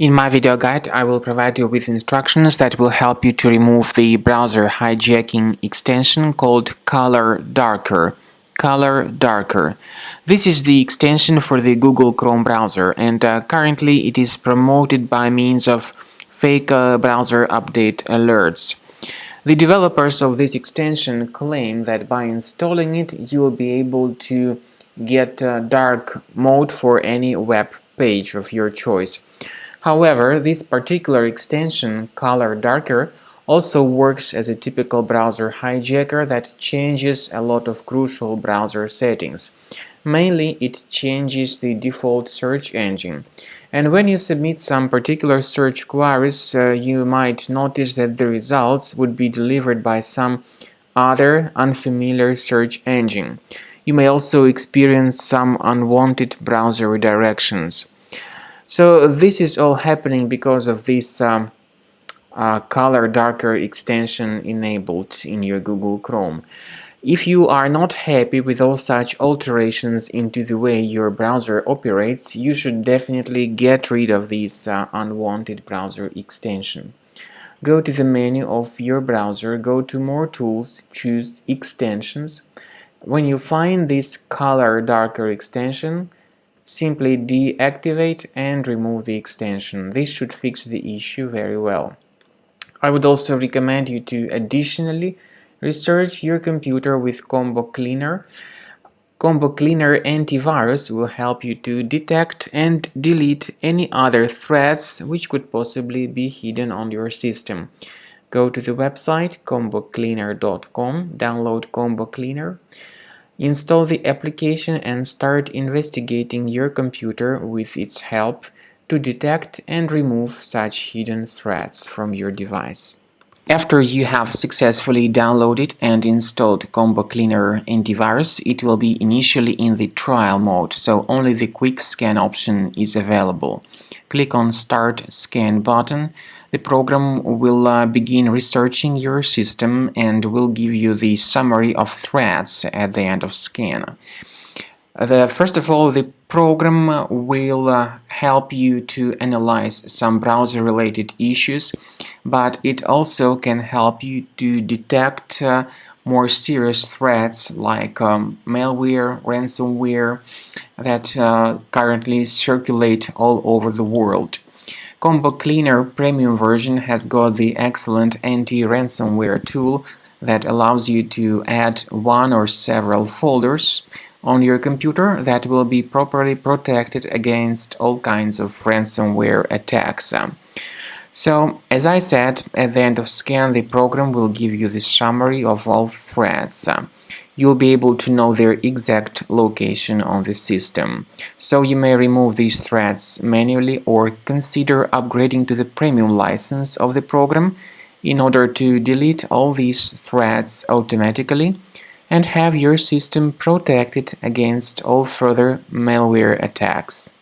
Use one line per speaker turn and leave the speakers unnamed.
In my video guide, I will provide you with instructions that will help you to remove the browser hijacking extension called Color Darker. Color Darker. This is the extension for the Google Chrome browser, and currently it is promoted by means of fake browser update alerts. The developers of this extension claim that by installing it, you will be able to get dark mode for any web page of your choice. However, this particular extension, Color Darker, also works as a typical browser hijacker that changes a lot of crucial browser settings. Mainly, it changes the default search engine. And when you submit some particular search queries, you might notice that the results would be delivered by some other unfamiliar search engine. You may also experience some unwanted browser redirections. So this is all happening because of this Color Darker extension enabled in your Google Chrome. If you are not happy with all such alterations into the way your browser operates, you should definitely get rid of this unwanted browser extension. Go to the menu of your browser, go to More Tools, choose Extensions. When you find this Color Darker extension, simply deactivate and remove the extension. This should fix the issue very well. I would also recommend you to additionally research your computer with Combo Cleaner. Combo Cleaner Antivirus will help you to detect and delete any other threats which could possibly be hidden on your system. Go to the website combocleaner.com, download Combo Cleaner. Install the application and start investigating your computer with its help to detect and remove such hidden threats from your device. After you have successfully downloaded and installed Combo Cleaner Antivirus, it will be initially in the trial mode, so only the quick scan option is available. Click on Start Scan button. The program will begin researching your system and will give you the summary of threats at the end of scan. First of all, the program will help you to analyze some browser-related issues, but it also can help you to detect more serious threats like malware, ransomware that currently circulate all over the world. Combo Cleaner Premium version has got the excellent anti-ransomware tool that allows you to add one or several folders on your computer that will be properly protected against all kinds of ransomware attacks. So, as I said, at the end of scan, the program will give you the summary of all threats. You'll be able to know their exact location on the system. So you may remove these threats manually or consider upgrading to the premium license of the program in order to delete all these threats automatically and have your system protected against all further malware attacks.